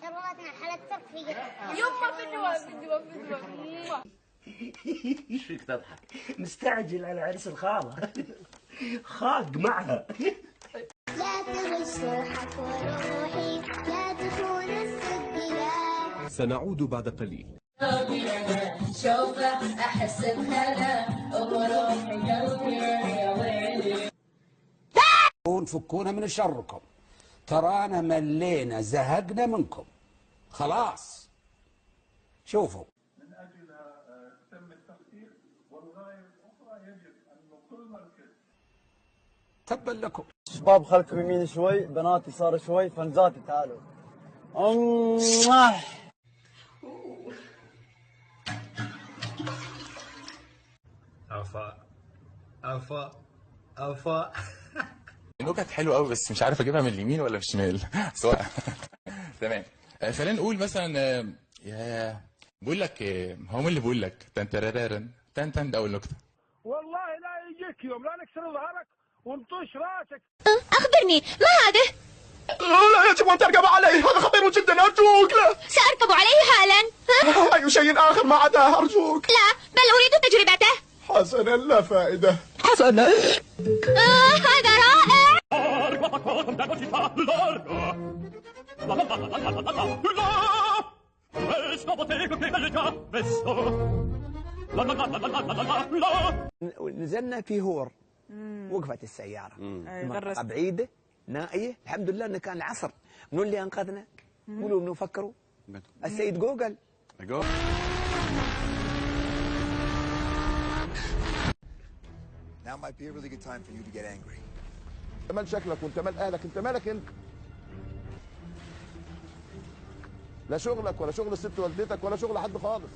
شربتنا حالة ترفيه. يما بالدوام. ايش فيك تضحك؟ مستعجل على عرس الخالة. خاق معها. لا تغش روحك وروحي، لا تخون الصدية. سنعود بعد قليل. شوفه احس بهلا وروحي قلبي يا ويلي. فكونا من شركم، ترانا ملينا زهقنا منكم خلاص. شوفوا من اجلها تم التحقيق، والغايه الاخرى يجب ان كل مركز. تبا لكم. شباب خلكم يمين شوي، بناتي صار شوي، فنزاتي تعالوا. أفا نكت حلوة قوي، بس مش عارف اجيبها من اليمين ولا من الشمال. سواء تمام. خلينا نقول مثلا يا بقول لك هو مين اللي بيقول لك تن تن ده اول نكته. والله لا يجيك يوم لا نكسر ظهرك ونطش راسك. أخبرني ما هذا؟ لا يجب ان تركب عليه، هذا خطير جدا ارجوك. لا سأركب عليه حالا. اي شيء اخر ما عداه ارجوك. لا بل أريد تجربته. حسنا لا فائده. حسنا. هذا رائع. نزلنا في هور، وقفت السيارة المنطقة بعيدة نائية. الحمد لله انه كان العصر. منو اللي انقذنا؟ قولوا منو فكروا؟ السيد جوجل. Now might be a really good time for you to get angry. انت مال شكلك وانت مال اهلك، انت مالك انت؟ لا شغلك ولا شغل الست والدتك ولا شغل حد خالص.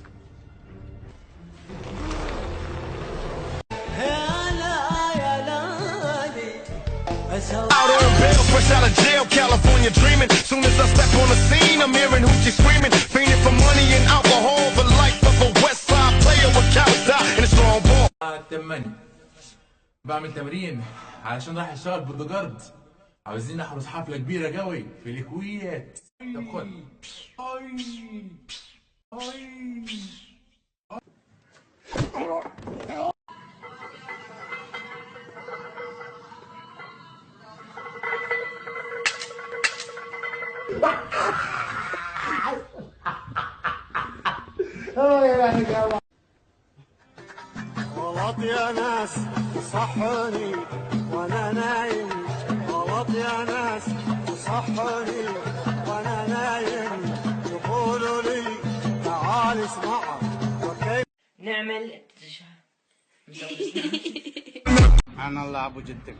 Out on bail, fresh out of jail, California dreaming. Soon as I step on the scene, I'm hearing hoochie screaming, fiending for money and alcohol. The life of a West Side player with cowards die and a strong ball. تمني بعمل تمرين علشان رايح اشتغل بودجارد. عاوزين نحرس حفله كبيره قوي في الكويت. طب خد. غلط يا ناس صحوني وانا نايم، غلط يا ناس صحوني وانا نايم، يقولوا لي تعال اسمع وكيف نعمل سبحان الله ابو جدك.